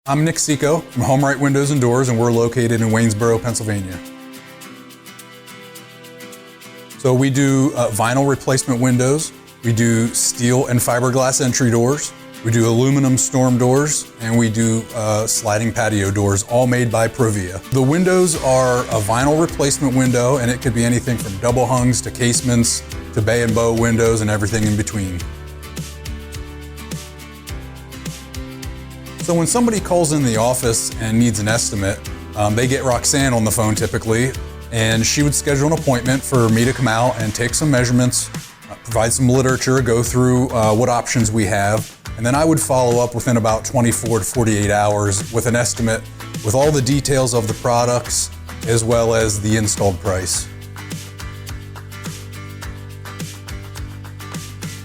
I'm Nick Seco from HomeRight Windows and Doors, and we're located in Waynesboro, Pennsylvania. So we do vinyl replacement windows, we do steel and fiberglass entry doors, we do aluminum storm doors, and we do sliding patio doors, all made by Provia. The windows are a vinyl replacement window, and it could be anything from double hungs to casements to bay and bow windows and everything in between. So when somebody calls in the office and needs an estimate, they get Roxanne on the phone typically, and she would schedule an appointment for me to come out and take some measurements, provide some literature, go through what options we have, and then I would follow up within about 24 to 48 hours with an estimate with all the details of the products as well as the installed price.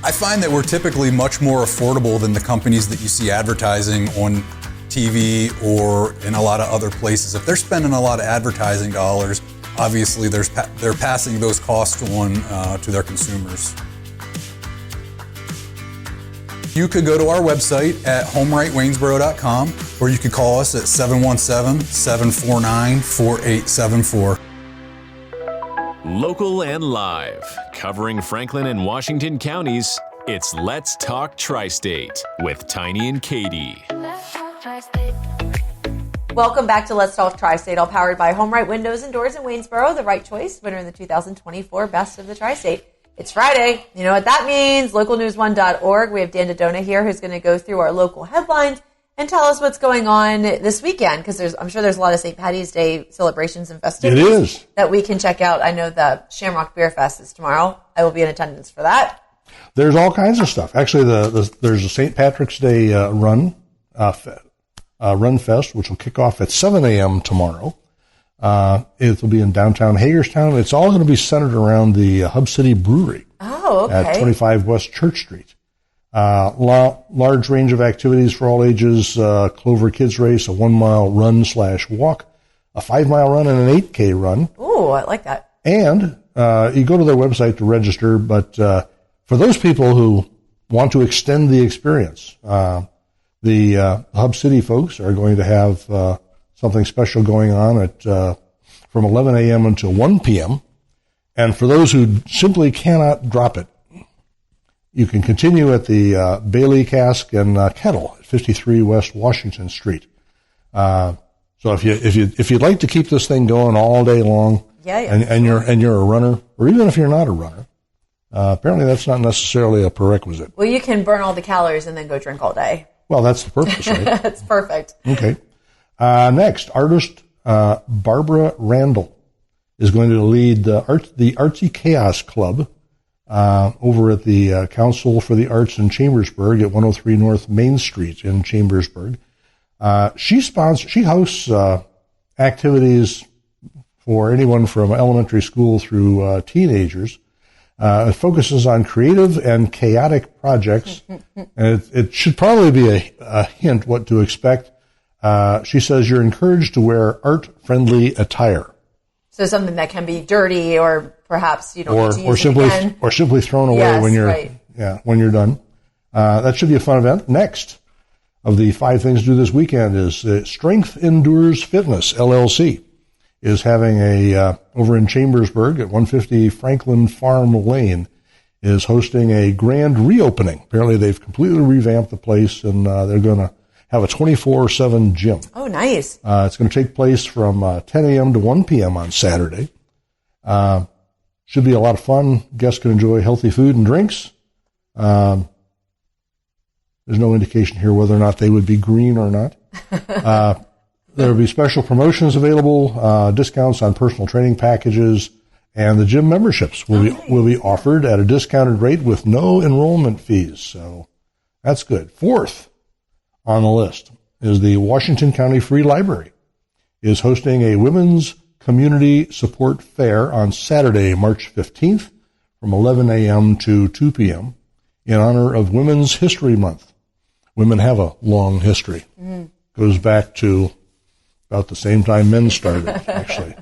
I find that we're typically much more affordable than the companies that you see advertising on TV or in a lot of other places. If they're spending a lot of advertising dollars, obviously they're passing those costs on to their consumers. You could go to our website at homerightwaynesboro.com, or you could call us at 717-749-4874. Local and live, covering Franklin and Washington counties, it's Let's Talk TriState with Tiny and Katie. Welcome back to Let's Talk TriState, all powered by HomeRight Windows and Doors in Waynesboro, the right choice, winner in the 2024 Best of the Tri-State. It's Friday. You know what that means. Localnews1.org. We have Dan DeDona here who's going to go through our local headlines and tell us what's going on this weekend, because I'm sure there's a lot of St. Patty's Day celebrations and festivities that we can check out. I know the Shamrock Beer Fest is tomorrow. I will be in attendance for that. There's all kinds of stuff. Actually, there's a St. Patrick's Day run fest, which will kick off at 7 a.m. tomorrow. It will be in downtown Hagerstown. It's all going to be centered around the Hub City Brewery at 25 West Church Street. Large range of activities for all ages, Clover Kids Race, a 1-mile run/walk, a 5-mile run, and an 8K run. Ooh, I like that. And you go to their website to register, but for those people who want to extend the experience, the Hub City folks are going to have something special going on at from 11 a.m. until 1 p.m. And for those who simply cannot drop it, you can continue at the Bailey Cask and Kettle at 53 West Washington Street. So if you'd like to keep this thing going all day long, and you're a runner, or even if you're not a runner, apparently that's not necessarily a prerequisite. Well, you can burn all the calories and then go drink all day. Well, that's the purpose, right? That's perfect. Okay. Next, artist Barbara Randall is going to lead the Artsy Chaos Club over at the Council for the Arts in Chambersburg at 103 North Main Street in Chambersburg. She hosts activities for anyone from elementary school through teenagers. It focuses on creative and chaotic projects, and it should probably be a hint what to expect. She says you're encouraged to wear art-friendly attire. So something that can be dirty, or perhaps you don't need to use it again. Or simply thrown away when you're done. That should be a fun event. Next of the 5 things to do this weekend is Strength Endures Fitness LLC is having over in Chambersburg at 150 Franklin Farm Lane, is hosting a grand reopening. Apparently they've completely revamped the place, and they're going to have a 24/7 gym. Oh, nice. It's going to take place from 10 a.m. to 1 p.m. on Saturday. Should be a lot of fun. Guests can enjoy healthy food and drinks. There's no indication here whether or not they would be green or not. There will be special promotions available, discounts on personal training packages, and the gym memberships will be offered at a discounted rate with no enrollment fees. So that's good. Fourth on the list is the Washington County Free Library is hosting a Women's Community Support Fair on Saturday, March 15th from 11 a.m. to 2 p.m. in honor of Women's History Month. Women have a long history. Goes back to about the same time men started, actually.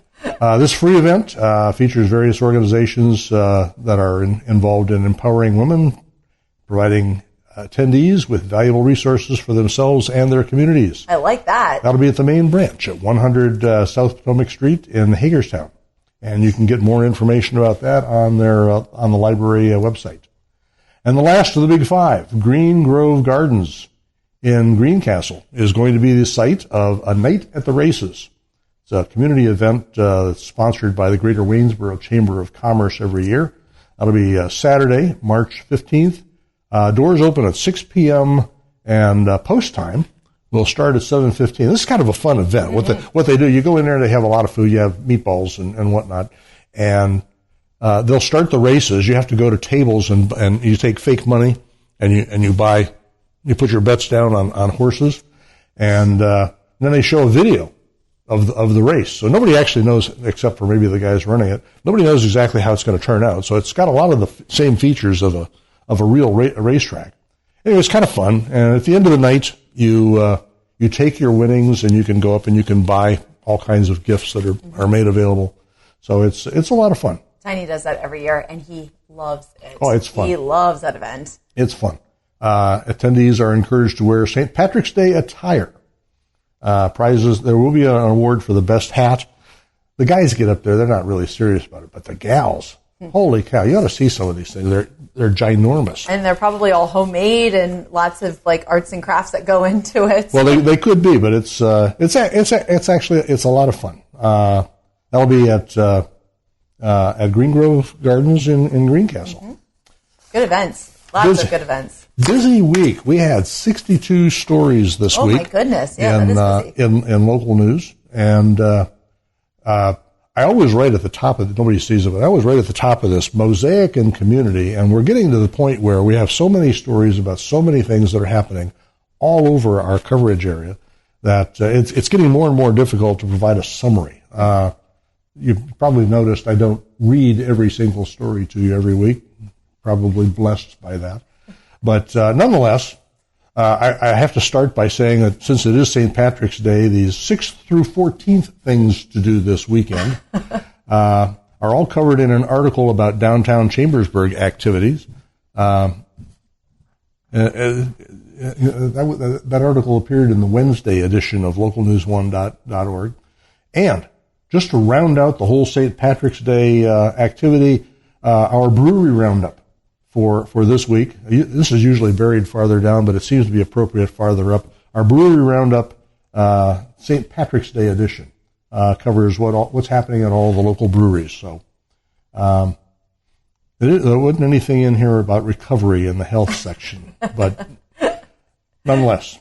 This free event features various organizations that are involved in empowering women, providing attendees with valuable resources for themselves and their communities. I like that. That'll be at the main branch at 100 South Potomac Street in Hagerstown. And you can get more information about that on on the library website. And the last of the big five, Green Grove Gardens in Greencastle, is going to be the site of a night at the races. It's a community event that's sponsored by the Greater Waynesboro Chamber of Commerce every year. That'll be Saturday, March 15th. Doors open at 6 p.m. and post time will start at 7:15. This is kind of a fun event. What they do, you go in there and they have a lot of food. You have meatballs and whatnot, and they'll start the races. You have to go to tables and you take fake money and you put your bets down on horses, and then they show a video of the race. So nobody actually knows, except for maybe the guys running it. Nobody knows exactly how it's going to turn out. So it's got a lot of the same features of a real racetrack. Anyway, it's kind of fun. And at the end of the night, you take your winnings and you can go up and you can buy all kinds of gifts that are made available. So it's a lot of fun. Tiny does that every year, and he loves it. Oh, it's fun. He loves that event. It's fun. Attendees are encouraged to wear St. Patrick's Day attire. Prizes, there will be an award for the best hat. The guys get up there, they're not really serious about it, but the gals, holy cow, you ought to see some of these things. They're ginormous. And they're probably all homemade and lots of like arts and crafts that go into it. Well, they could be, but it's actually a lot of fun. That'll be at Green Grove Gardens in Greencastle. Mm-hmm. Good events. Lots of good events. Busy week. We had 62 stories this week. Oh my goodness! Yeah, that is busy. In local news, and I always write at the top of nobody sees it, but I always write at the top of this mosaic and community, and we're getting to the point where we have so many stories about so many things that are happening all over our coverage area that it's getting more and more difficult to provide a summary. You've probably noticed I don't read every single story to you every week. Probably blessed by that. But nonetheless, I have to start by saying that since it is St. Patrick's Day, these 6th through 14th things to do this weekend are all covered in an article about downtown Chambersburg activities. That article appeared in the Wednesday edition of localnews1.org. And just to round out the whole St. Patrick's Day activity, our brewery roundup for this week. This is usually buried farther down, but it seems to be appropriate farther up. Our brewery roundup, St. Patrick's Day edition, covers what's happening at all the local breweries. So there wasn't anything in here about recovery in the health section, but nonetheless,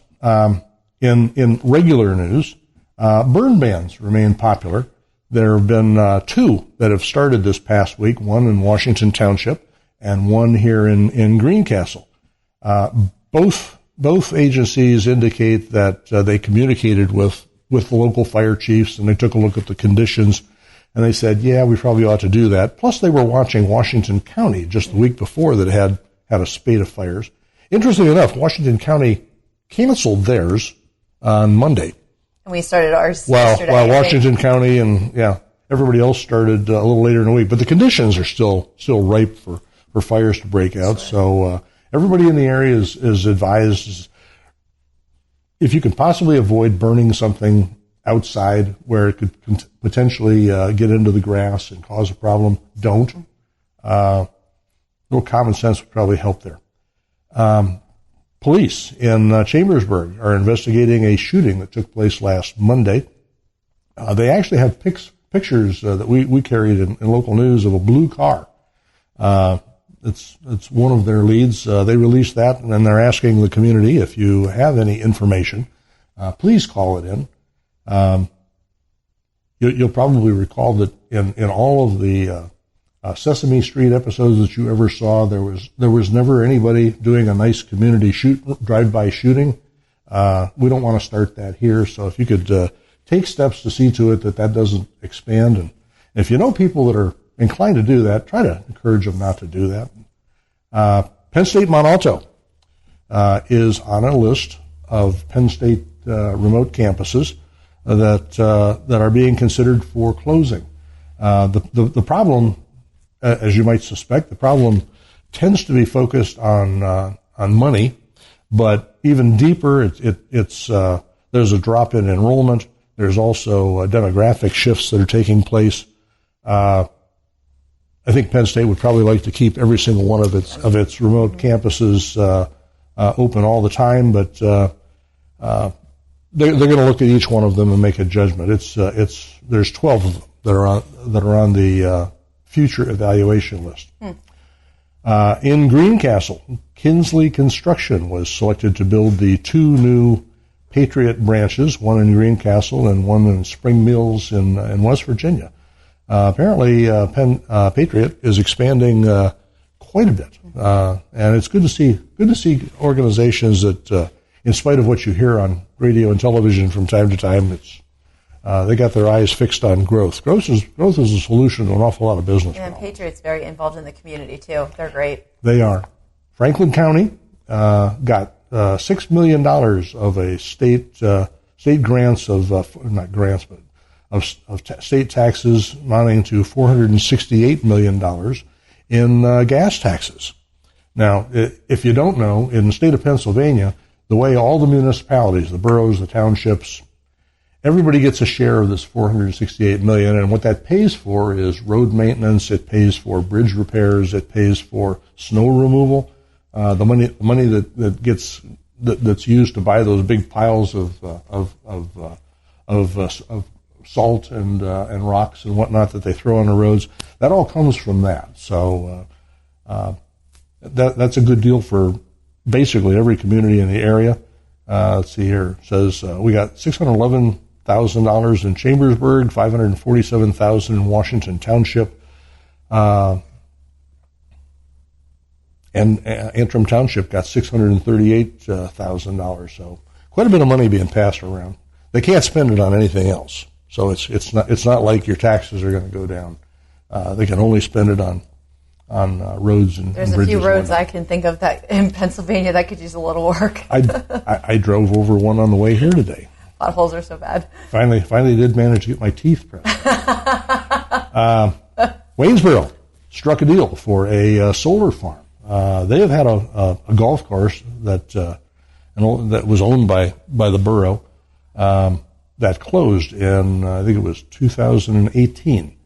in regular news, burn bans remain popular. There have been 2 that have started this past week, one in Washington Township and one here in Greencastle. Both agencies indicate that they communicated with the local fire chiefs, and they took a look at the conditions, and they said, yeah, we probably ought to do that. Plus, they were watching Washington County just the week before that had a spate of fires. Interestingly enough, Washington County canceled theirs on Monday. And we started ours yesterday. While Washington County and everybody else started a little later in the week, but the conditions are still ripe for fires to break out. So everybody in the area is advised, if you can possibly avoid burning something outside where it could potentially get into the grass and cause a problem, don't. A little common sense would probably help there. Police in Chambersburg are investigating a shooting that took place last Monday. They actually have pictures that we carried in local news of a blue car. It's one of their leads. They released that, and they're asking the community, if you have any information, please call it in. You'll probably recall that in all of the Sesame Street episodes that you ever saw, there was never anybody doing a nice community drive-by shooting. We don't want to start that here, so if you could take steps to see to it that doesn't expand, and if you know people that are inclined to do that, try to encourage them not to do that. Penn State Mont Alto is on a list of Penn State remote campuses that are being considered for closing. The problem, as you might suspect, the problem tends to be focused on money But even deeper, it's there's a drop in enrollment. There's also demographic shifts that are taking place. I think Penn State would probably like to keep every single one of its remote campuses open all the time, but they're going to look at each one of them and make a judgment. There's 12 of them that are on the future evaluation list. In Greencastle, Kinsley Construction was selected to build the 2 new Patriot branches, one in Greencastle and one in Spring Mills in West Virginia. Apparently, Patriot is expanding quite a bit, and it's good to see organizations that, in spite of what you hear on radio and television from time to time, they got their eyes fixed on growth. Growth is a solution to an awful lot of business. And Patriot's very involved in the community too. They're great. They are. Franklin County got $6 million of a state grants not grants, but of state taxes amounting to $468 million in gas taxes. Now, if you don't know, in the state of Pennsylvania, the way all the municipalities, the boroughs, the townships, everybody gets a share of this $468 million, and what that pays for is road maintenance, it pays for bridge repairs, it pays for snow removal. The money that's used to buy those big piles of salt and rocks and whatnot that they throw on the roads, that all comes from that. So that's a good deal for basically every community in the area. Let's see here. It says we got $611,000 in Chambersburg, $547,000 in Washington Township, and Antrim Township got $638,000. So quite a bit of money being passed around. They can't spend it on anything else. So it's not like your taxes are going to go down. They can only spend it on roads and There's bridges. a few roads I can think of that in Pennsylvania that could use a little work. I drove over one on the way here today. Potholes are so bad. Finally did manage to get my teeth pressed. Waynesboro struck a deal for a solar farm. They have had a golf course that was owned by the borough that closed in I think it was 2018.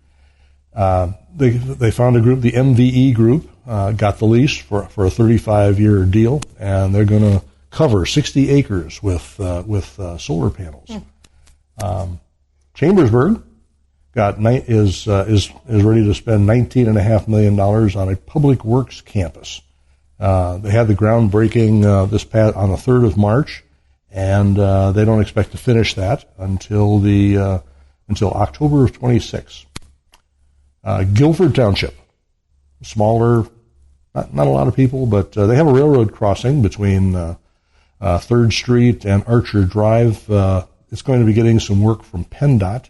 They found a group, the MVE group, got the lease for a 35-year deal, and they're going to cover 60 acres with solar panels. Chambersburg is ready to spend $19.5 million on a public works campus. They had the groundbreaking on the 3rd of March, and they don't expect to finish that until October of 26. Guilford Township, smaller, not a lot of people, but they have a railroad crossing between 3rd Street and Archer Drive. It's going to be getting some work from PennDOT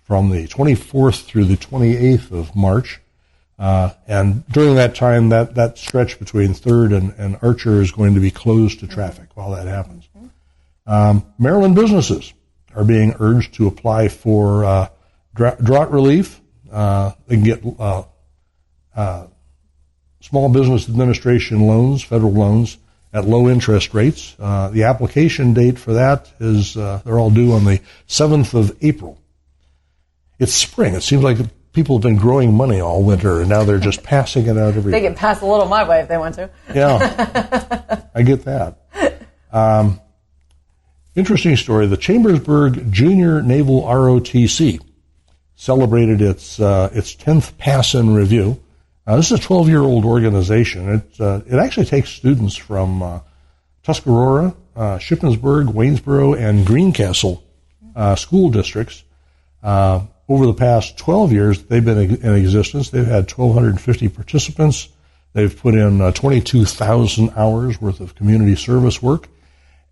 from the 24th through the 28th of March. And during that time, that stretch between 3rd and Archer is going to be closed to traffic while that happens. Maryland businesses are being urged to apply for drought relief. They can get Small Business Administration loans, federal loans, at low interest rates. The application date for that is they're all due on the 7th of April. It's spring. It seems like people have been growing money all winter, and now they're just passing it out everywhere. They can pass a little my way if they want to. Yeah, I get that. Interesting story. The Chambersburg Junior Naval ROTC celebrated its 10th pass-in review. This is a 12-year-old organization. It actually takes students from Tuscarora, Shippensburg, Waynesboro, and Greencastle school districts. Over the past 12 years, they've been in existence. They've had 1,250 participants. They've put in 22,000 hours worth of community service work,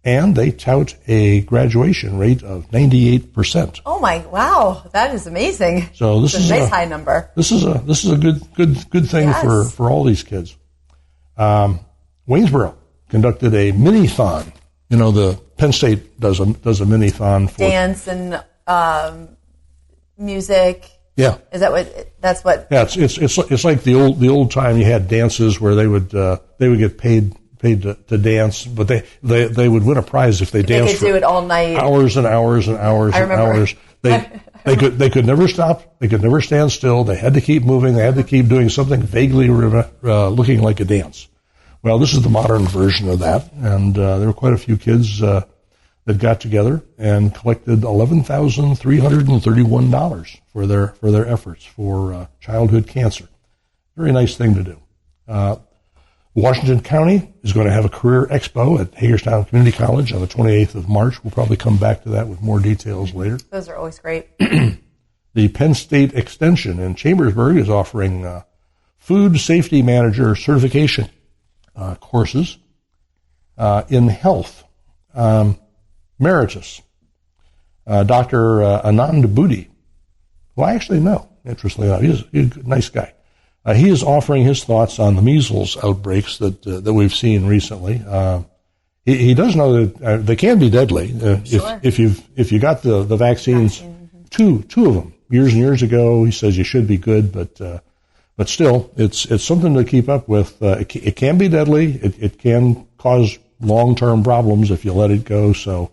and they tout a graduation rate of 98%. Oh my! Wow, that is amazing. So this is a nice high number. This is a good thing Yes. for all these kids. Waynesboro conducted a mini-thon. You know, the Penn State does a mini-thon for Dance and music. Yeah. Is that what? That's what. Yeah, it's like the old time you had dances where they would get paid to dance, but they would win a prize if they danced. They could do it all night, hours and hours and hours and hours. They could never stop. They could never stand still. They had to keep moving. They had to keep doing something vaguely looking like a dance. Well, this is the modern version of that, and there were quite a few kids that got together and collected $11,331 for their efforts for childhood cancer. Very nice thing to do. Washington County is going to have a career expo at Hagerstown Community College on the 28th of March. We'll probably come back to that with more details later. Those are always great. The Penn State Extension in Chambersburg is offering food safety manager certification courses in health. Emeritus, Dr. Anand Budi, who I actually know, interestingly enough. He's a nice guy. He is offering his thoughts on the measles outbreaks that we've seen recently. He does know that they can be deadly. Sure. If you got the vaccines, two of them years and years ago. He says you should be good, but still, it's something to keep up with. It can be deadly. It can cause long-term problems if you let it go. So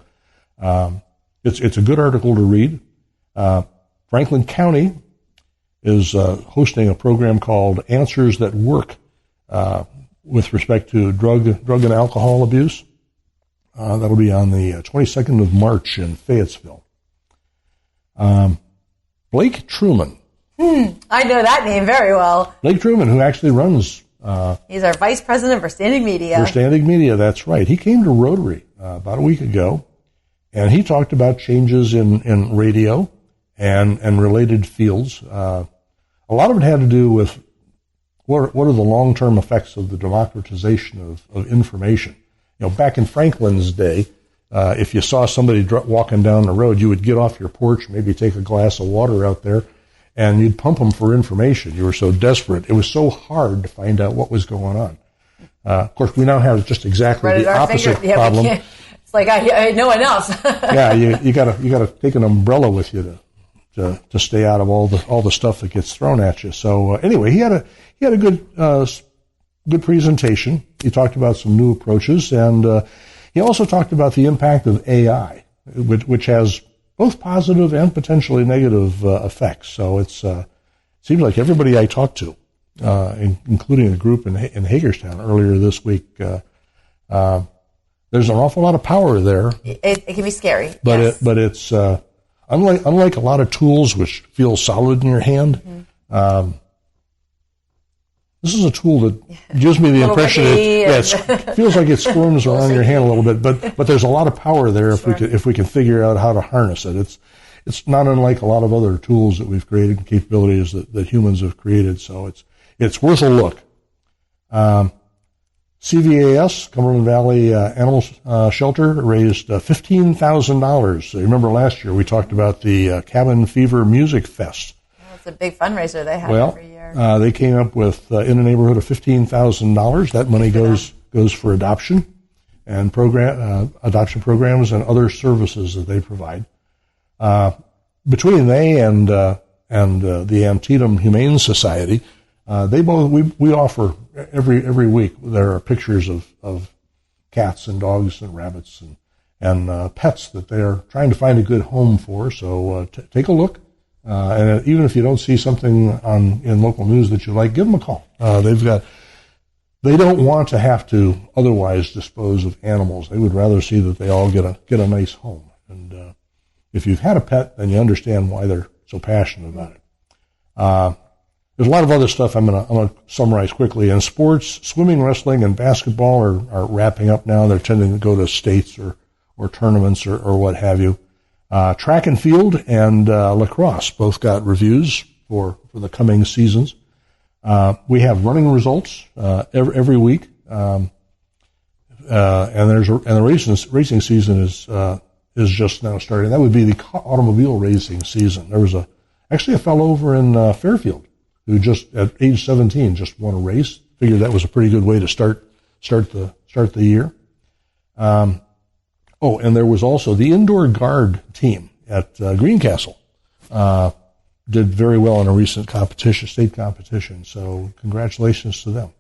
it's a good article to read. Franklin County is hosting a program called Answers That Work with respect to drug and alcohol abuse. That'll be on the 22nd of March in Fayetteville. Blake Truman. I know that name very well. Blake Truman, who actually runs... He's our vice president for Standing Media. For Standing Media, that's right. He came to Rotary about a week ago, and he talked about changes in radio and related fields. A lot of it had to do with what are the long-term effects of the democratization of information. Back in Franklin's day, if you saw somebody walking down the road, you would get off your porch, maybe take a glass of water out there, and you'd pump them for information. You were so desperate. It was so hard to find out what was going on. Of course, we now have just exactly the opposite problem. It's like I know enough. Yeah, you gotta take an umbrella with you to stay out of all the stuff that gets thrown at you. So anyway, he had a good presentation. He talked about some new approaches, and he also talked about the impact of AI, which has both positive and potentially negative effects. So it seems like everybody I talked to, including a group in Hagerstown earlier this week, there's an awful lot of power there. It can be scary, but yes. It's unlike a lot of tools which feel solid in your hand. This is a tool that gives me the impression it feels like it squirms around your hand a little bit, but there's a lot of power there if we can figure out how to harness it. It's not unlike a lot of other tools that we've created and capabilities that humans have created. So it's worth a look. CVAS, Cumberland Valley Animal Shelter, raised $15,000. So you remember last year we talked about the Cabin Fever Music Fest. It's a big fundraiser they have every year. They came up with in the neighborhood of $15,000. That money goes for adoption and adoption programs and other services that they provide. Between they and the Antietam Humane Society, we offer every week. There are pictures of cats and dogs and rabbits and pets that they are trying to find a good home for. So take a look. And even if you don't see something in local news that you like, give them a call. They don't want to have to otherwise dispose of animals. They would rather see that they all get a nice home. And if you've had a pet, then you understand why they're so passionate about it. There's a lot of other stuff I'm gonna summarize quickly. In sports, swimming, wrestling, and basketball are wrapping up now. They're tending to go to states or tournaments or what have you. Track and field and lacrosse both got reviews for the coming seasons. We have running results every week, and the racing season is just now starting. That would be the automobile racing season. There was actually a fellow over in Fairfield who just at age 17 just won a race. Figured that was a pretty good way to start the year. And there was also the indoor guard team at Greencastle. Did very well in a recent state competition. So congratulations to them.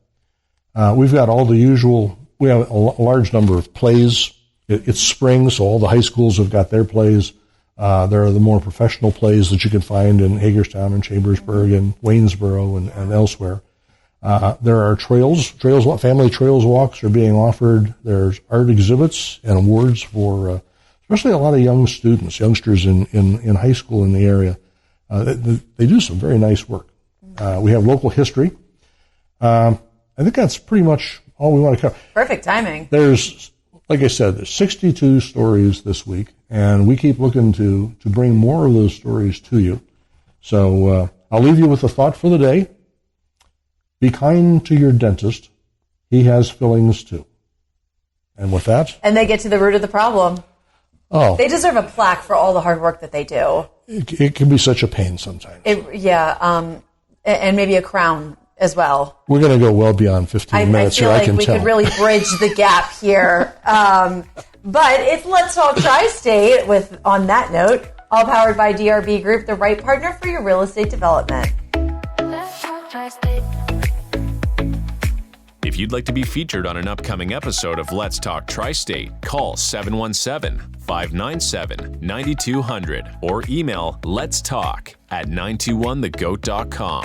We've got all the usual we have a large number of plays. It's spring, so all the high schools have got their plays. There are the more professional plays that you can find in Hagerstown and Chambersburg and Waynesboro and elsewhere. There are family trails walks are being offered. There's art exhibits and awards for especially a lot of youngsters in high school in the area. They do some very nice work. We have local history. I think that's pretty much all we want to cover. Perfect timing. Like I said, there's 62 stories this week, and we keep looking to bring more of those stories to you. So I'll leave you with a thought for the day. Be kind to your dentist. He has fillings too. And with that... And they get to the root of the problem. Oh. They deserve a plaque for all the hard work that they do. It can be such a pain sometimes. And maybe a crown as well. We're going to go well beyond 15 minutes here, I can tell. I feel like we could really bridge the gap here. But it's Let's Talk Tri-State on that note, all powered by DRB Group, the right partner for your real estate development. Let's talk Tri-State. If you'd like to be featured on an upcoming episode of Let's Talk Tri-State, call 717-597-9200 or email letstalk@921thegoat.com.